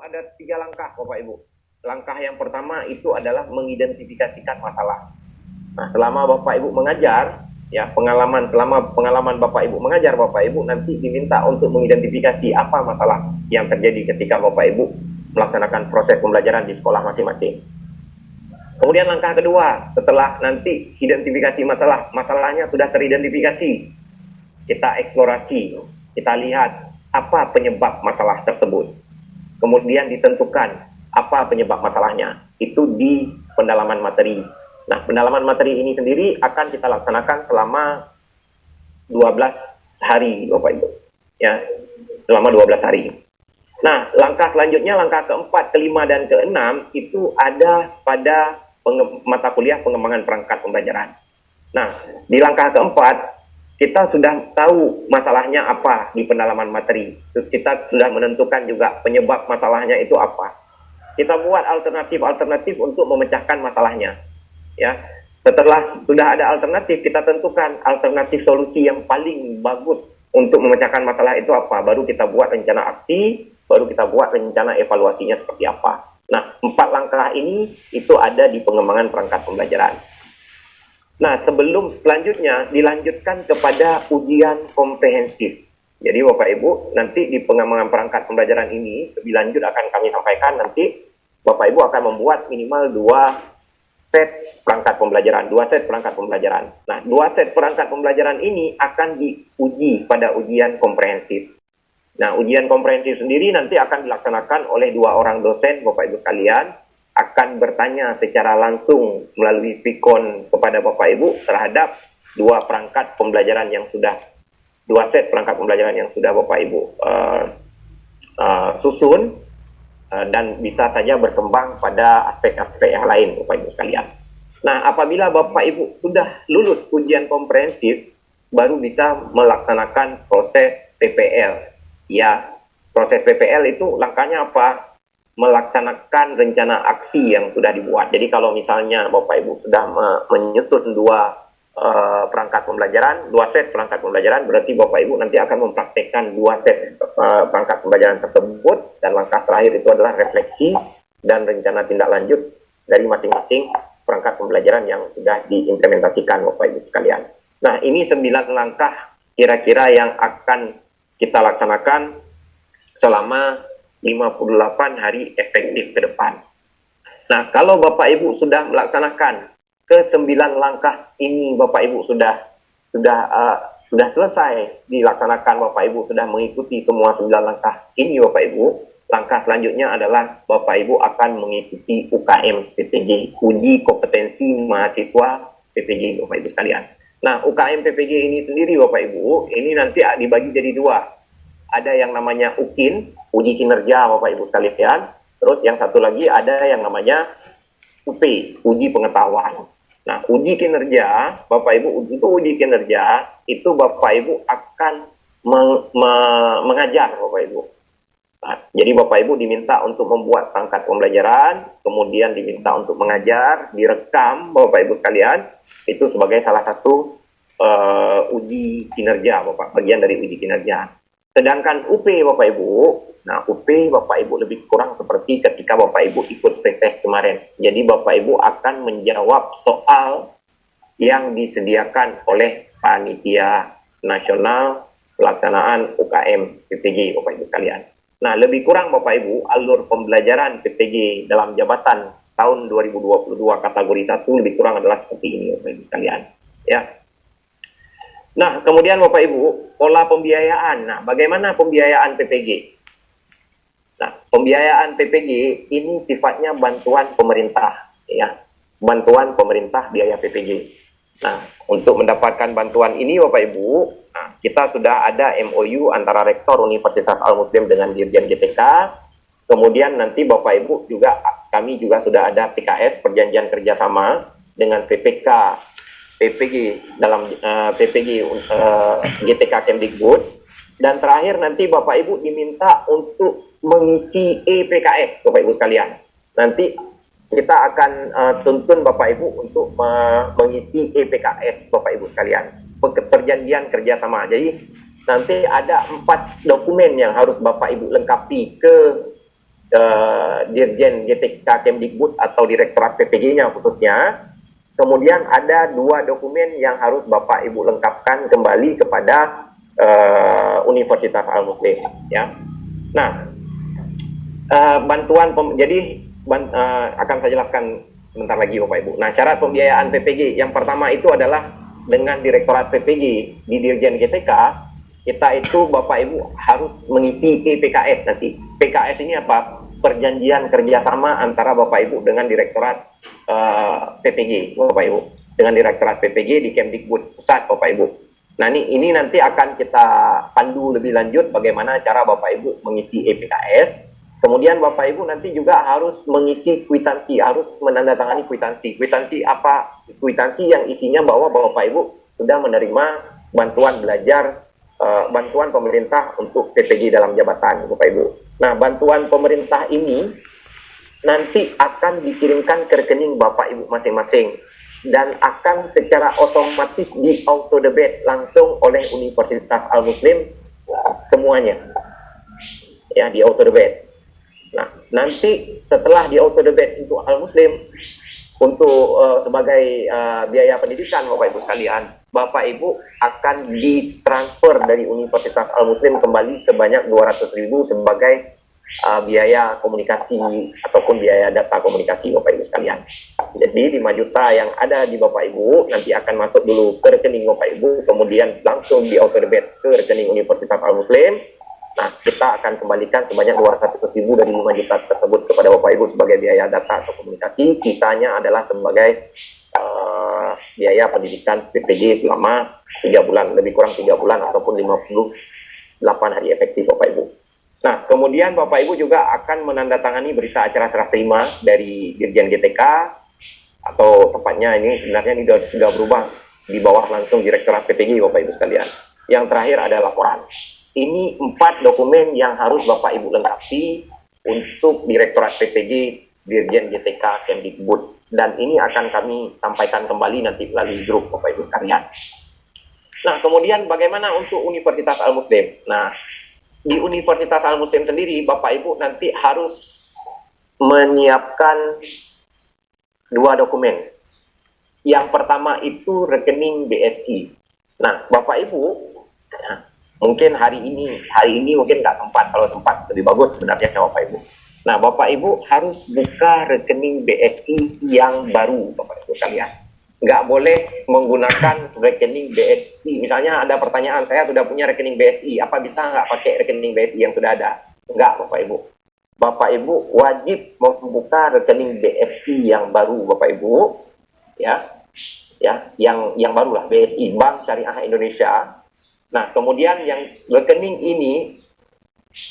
ada 3 langkah Bapak Ibu. Langkah yang pertama itu adalah mengidentifikasikan masalah. Nah, selama Bapak Ibu mengajar, ya selama pengalaman Bapak Ibu mengajar, Bapak Ibu nanti diminta untuk mengidentifikasi apa masalah yang terjadi ketika Bapak Ibu melaksanakan proses pembelajaran di sekolah masing-masing. Kemudian langkah kedua, setelah nanti identifikasi masalahnya sudah teridentifikasi, kita eksplorasi, kita lihat apa penyebab masalah tersebut. Kemudian ditentukan apa penyebab masalahnya. Itu di pendalaman materi. Nah, pendalaman materi ini sendiri akan kita laksanakan selama 12 hari, Bapak Ibu. Ya, selama 12 hari. Nah, langkah selanjutnya, langkah keempat, kelima, dan keenam, itu ada pada mata kuliah pengembangan perangkat pembelajaran. Nah, di langkah keempat, kita sudah tahu masalahnya apa di pendalaman materi. Terus kita sudah menentukan juga penyebab masalahnya itu apa. Kita buat alternatif-alternatif untuk memecahkan masalahnya. Ya, setelah sudah ada alternatif, kita tentukan alternatif solusi yang paling bagus untuk memecahkan masalah itu apa. Baru kita buat rencana aksi, baru kita buat rencana evaluasinya seperti apa. Nah, 4 langkah ini itu ada di pengembangan perangkat pembelajaran. Nah, sebelum selanjutnya dilanjutkan kepada ujian komprehensif. Jadi Bapak Ibu, nanti di pengembangan perangkat pembelajaran ini lebih lanjut akan kami sampaikan nanti Bapak Ibu akan membuat minimal 2 set perangkat pembelajaran, 2 set perangkat pembelajaran. Nah, 2 set perangkat pembelajaran ini akan diuji pada ujian komprehensif. Nah, ujian komprehensif sendiri nanti akan dilaksanakan oleh 2 orang dosen, Bapak Ibu sekalian, akan bertanya secara langsung melalui Vicon kepada Bapak Ibu terhadap 2 perangkat pembelajaran yang sudah, 2 set perangkat pembelajaran yang sudah Bapak Ibu susun, dan bisa saja berkembang pada aspek-aspek yang lain, Bapak Ibu sekalian. Nah, apabila Bapak Ibu sudah lulus ujian komprehensif, baru bisa melaksanakan proses PPL. Ya, proses PPL itu langkahnya apa? Melaksanakan rencana aksi yang sudah dibuat. Jadi kalau misalnya Bapak Ibu sudah menyusun 2 perangkat pembelajaran, 2 set perangkat pembelajaran, berarti Bapak Ibu nanti akan mempraktekkan 2 set perangkat pembelajaran tersebut, dan langkah terakhir itu adalah refleksi dan rencana tindak lanjut dari masing-masing perangkat pembelajaran yang sudah diimplementasikan Bapak Ibu sekalian. Nah, ini 9 langkah kira-kira yang akan kita laksanakan selama 58 hari efektif ke depan. Nah, kalau Bapak Ibu sudah melaksanakan ke-9 langkah ini, Bapak Ibu sudah selesai dilaksanakan, Bapak Ibu sudah mengikuti semua 9 langkah ini, Bapak Ibu. Langkah selanjutnya adalah Bapak Ibu akan mengikuti UKM PPG, uji kompetensi mahasiswa PPG, Bapak Ibu sekalian. Nah, UKM PPG ini sendiri, Bapak Ibu, ini nanti dibagi jadi 2. Ada yang namanya UKIN, uji kinerja, Bapak Ibu sekalian. Terus yang satu lagi ada yang namanya UP, uji pengetahuan. Nah, uji kinerja, Bapak Ibu, untuk uji kinerja, itu Bapak Ibu akan mengajar, Bapak Ibu. Nah, jadi Bapak Ibu diminta untuk membuat perangkat pembelajaran, kemudian diminta untuk mengajar, direkam, Bapak Ibu sekalian, itu sebagai salah satu uji kinerja, Bapak, bagian dari uji kinerja. Sedangkan UP, Bapak Ibu, nah UP Bapak Ibu lebih kurang seperti ketika Bapak Ibu ikut tes kemarin. Jadi Bapak Ibu akan menjawab soal yang disediakan oleh Panitia Nasional Pelaksanaan UKM PPG, Bapak Ibu sekalian. Nah, lebih kurang Bapak Ibu, alur pembelajaran PPG dalam jabatan tahun 2022 kategori 1 lebih kurang adalah seperti ini, Bapak Ibu sekalian. Ya. Nah, kemudian Bapak Ibu, pola pembiayaan. Nah, bagaimana pembiayaan PPG? Nah, pembiayaan PPG ini sifatnya bantuan pemerintah, ya. Bantuan pemerintah biaya PPG. Nah, untuk mendapatkan bantuan ini Bapak Ibu, nah, kita sudah ada MOU antara Rektor Universitas Al-Muslim dengan Dirjen GTK. Kemudian nanti Bapak Ibu juga, kami juga sudah ada PKS, perjanjian kerjasama dengan PPK, PPG dalam PPG GTK Kemdikbud. Dan terakhir nanti Bapak Ibu diminta untuk mengisi EPKS, Bapak Ibu sekalian. Nanti kita akan tuntun Bapak Ibu untuk mengisi EPKS, Bapak Ibu sekalian, perjanjian kerjasama. Jadi nanti ada 4 dokumen yang harus Bapak Ibu lengkapi ke Dirjen GTK Kemdikbud atau Direktorat PPG-nya khususnya. Kemudian ada 2 dokumen yang harus Bapak Ibu lengkapkan kembali kepada Universitas Al-Muslim, ya. Nah, akan saya jelaskan sebentar lagi Bapak Ibu. Nah, syarat pembiayaan PPG yang pertama itu adalah dengan Direktorat PPG di Dirjen GTK, kita itu Bapak Ibu harus mengisi PKS nanti. PKS ini apa? Perjanjian kerjasama antara Bapak Ibu dengan Direktorat PPG, Bapak Ibu, dengan Direktorat PPG di Kemdikbud Pusat, Bapak Ibu. Nah, ini nanti akan kita pandu lebih lanjut bagaimana cara Bapak Ibu mengisi PKS. Kemudian Bapak Ibu nanti juga harus mengisi kwitansi, harus menandatangani kwitansi. Kwitansi apa? Kwitansi yang isinya bahwa Bapak Ibu sudah menerima bantuan belajar, bantuan pemerintah untuk PPG dalam jabatan, Bapak Ibu. Nah, bantuan pemerintah ini nanti akan dikirimkan ke rekening Bapak Ibu masing-masing dan akan secara otomatis di auto debit langsung oleh Universitas Al-Muslim semuanya, ya, di auto debit. Nah, nanti setelah di auto debit untuk Al-Muslim untuk sebagai biaya pendidikan Bapak Ibu sekalian, Bapak Ibu akan ditransfer dari Universitas Al-Muslim kembali sebanyak 200.000 sebagai biaya komunikasi ataupun biaya data komunikasi Bapak Ibu sekalian. Jadi 5 juta yang ada di Bapak Ibu nanti akan masuk dulu ke rekening Bapak Ibu, kemudian langsung di auto debit ke rekening Universitas Al-Muslim. Nah, kita akan kembalikan sebanyak 200.000 dari 5 juta tersebut kepada Bapak Ibu sebagai biaya data atau komunikasi. Sisanya adalah sebagai biaya pendidikan PPG selama 3 bulan, lebih kurang 3 bulan ataupun 58 hari efektif Bapak Ibu. Nah, kemudian Bapak Ibu juga akan menandatangani berita acara serah terima dari Dirjen GTK, atau tepatnya ini sebenarnya ini sudah berubah di bawah langsung Direktorat PPG Bapak Ibu sekalian. Yang terakhir ada laporan. Ini 4 dokumen yang harus Bapak Ibu lengkapi untuk Direktorat PPG Dirjen GTK Kemdikbud, dan ini akan kami sampaikan kembali nanti melalui grup Bapak Ibu sekalian. Nah, kemudian bagaimana untuk Universitas Al-Muslim? Nah, di Universitas Al-Muslim sendiri, Bapak Ibu nanti harus menyiapkan 2 dokumen. Yang pertama itu rekening BSI. Nah, Bapak Ibu, mungkin hari ini mungkin nggak sempat. Kalau sempat lebih bagus sebenarnya Bapak Ibu. Nah, Bapak Ibu harus buka rekening BSI yang baru, Bapak Ibu sekalian. Nggak boleh menggunakan rekening BSI. Misalnya ada pertanyaan, saya sudah punya rekening BSI, apa bisa nggak pakai rekening BSI yang sudah ada? Nggak, Bapak Ibu. Bapak Ibu wajib membuka rekening BSI yang baru, Bapak Ibu, ya, yang baru lah, BSI, Bank Syariah Indonesia. Nah, kemudian yang rekening ini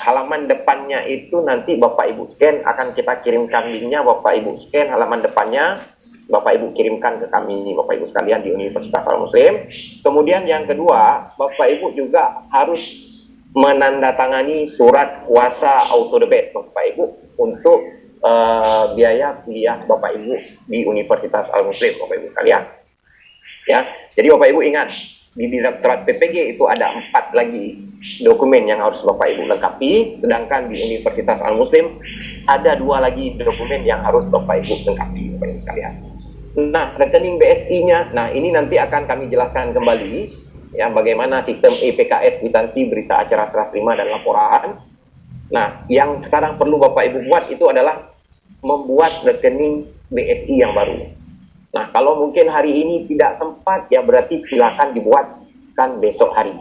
halaman depannya itu nanti Bapak Ibu scan, akan kita kirimkan linknya, Bapak Ibu scan halaman depannya, Bapak Ibu kirimkan ke kami, Bapak Ibu sekalian di Universitas Al-Muslim. Kemudian yang kedua, Bapak Ibu juga harus menandatangani surat kuasa auto debit Bapak Ibu untuk biaya kuliah Bapak Ibu di Universitas Al-Muslim, Bapak Ibu sekalian. Ya, jadi Bapak Ibu ingat, di Direktorat PPG itu ada 4 lagi dokumen yang harus Bapak Ibu lengkapi, sedangkan di Universitas Al-Muslim ada 2 lagi dokumen yang harus Bapak Ibu lengkapi, Bapak Ibu sekalian. Nah, rekening BSI-nya, nah ini nanti akan kami jelaskan kembali, ya, bagaimana sistem EPKS, kwitansi, berita acara serah terima dan laporan. Nah, yang sekarang perlu Bapak Ibu buat itu adalah membuat rekening BSI yang baru. Nah, kalau mungkin hari ini tidak sempat, ya berarti silakan dibuatkan besok hari.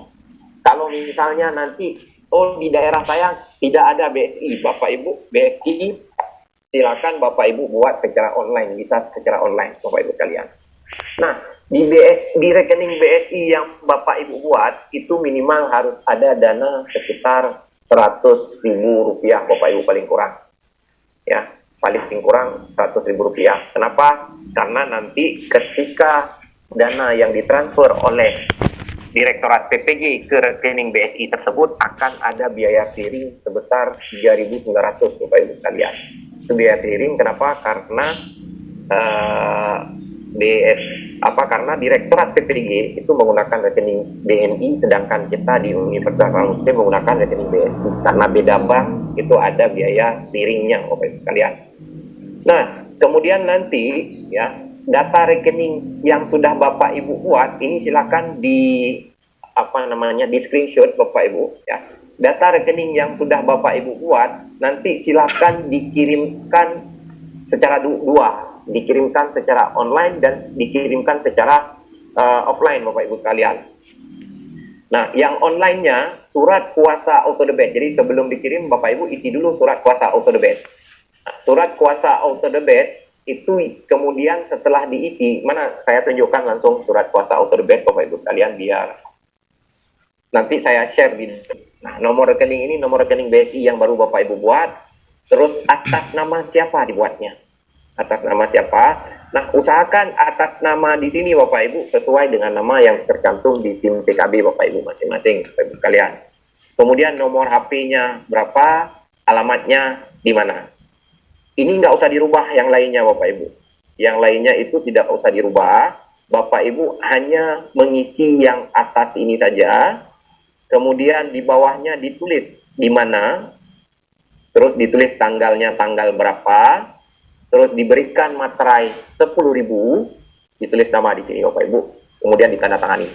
Kalau misalnya nanti, di daerah saya tidak ada BSI, Bapak Ibu, BSI, silakan Bapak Ibu buat secara online, bisa secara online, Bapak Ibu sekalian. Nah, di rekening BSI yang Bapak Ibu buat, itu minimal harus ada dana sekitar Rp100.000, Bapak Ibu paling kurang. Ya, paling kurang Rp100.000. Kenapa? Karena nanti ketika dana yang ditransfer oleh Direktorat PPG ke rekening BSI tersebut akan ada biaya clearing sebesar 3.900, Bapak Ibu sekalian. Itu biaya clearing kenapa? Karena Karena Direktorat PPDG itu menggunakan rekening BNI, sedangkan kita di Universitas Al-Muslim menggunakan rekening BSI. Karena beda bank, itu ada biaya clearingnya, Bapak Ibu sekalian. Nah, kemudian nanti ya, data rekening yang sudah Bapak Ibu buat ini silakan di di screenshot Bapak Ibu ya. Data rekening yang sudah Bapak Ibu buat nanti silakan dikirimkan secara dua, dikirimkan secara online dan dikirimkan secara offline Bapak Ibu sekalian. Nah, yang online-nya surat kuasa auto debit. Jadi sebelum dikirim Bapak Ibu isi dulu surat kuasa auto debit. Nah, surat kuasa auto debit itu kemudian setelah diisi, mana saya tunjukkan langsung surat kuasa auto debit Bapak Ibu sekalian biar nanti saya share di. Nah, nomor rekening ini nomor rekening BSI yang baru Bapak Ibu buat. Terus atas nama siapa dibuatnya? Atas nama siapa? Nah, usahakan atas nama di sini Bapak Ibu sesuai dengan nama yang tercantum di SIM PKB Bapak Ibu masing-masing Bapak Ibu sekalian. Kemudian nomor HP-nya berapa, alamatnya di mana. Ini nggak usah dirubah yang lainnya Bapak Ibu. Yang lainnya itu tidak usah dirubah. Bapak Ibu hanya mengisi yang atas ini saja. Kemudian di bawahnya ditulis di mana. Terus ditulis tanggalnya tanggal berapa. Terus diberikan materai 10.000, ditulis nama di sini Bapak Ibu, kemudian ditandatangani.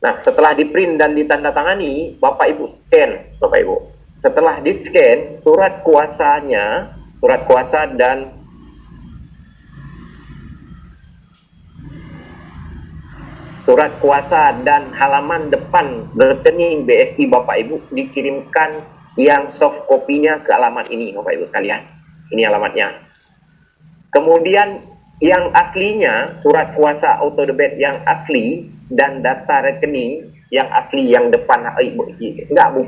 Nah, setelah di-print dan ditandatangani, Bapak Ibu scan, Bapak Ibu. Setelah di-scan, surat kuasa dan halaman depan rekening BSI Bapak Ibu dikirimkan yang soft copy-nya ke alamat ini Bapak Ibu sekalian. Ini alamatnya. Kemudian yang aslinya, surat kuasa auto debit yang asli dan data rekening yang asli yang depan,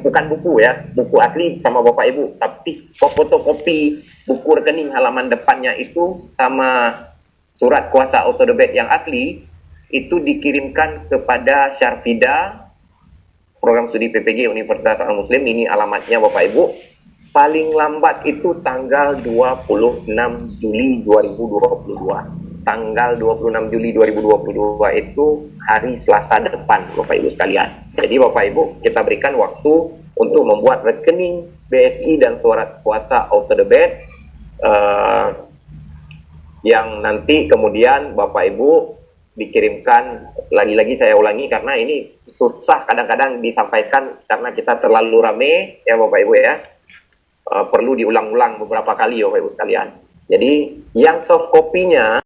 bukan buku ya, buku asli sama Bapak Ibu, tapi fotokopi buku rekening halaman depannya itu sama surat kuasa auto debit yang asli itu dikirimkan kepada Syarfida Program Studi PPG Universitas Al-Muslim. Ini alamatnya Bapak Ibu. Paling lambat itu tanggal 26 Juli 2022. Tanggal 26 Juli 2022 itu hari Selasa depan, Bapak Ibu sekalian. Jadi Bapak Ibu, kita berikan waktu untuk membuat rekening BSI dan surat kuasa auto debit yang nanti kemudian Bapak Ibu dikirimkan. Lagi-lagi saya ulangi karena ini susah kadang-kadang disampaikan karena kita terlalu rame ya Bapak Ibu ya. Perlu diulang-ulang beberapa kali Bapak Ibu sekalian. Jadi yang soft copy-nya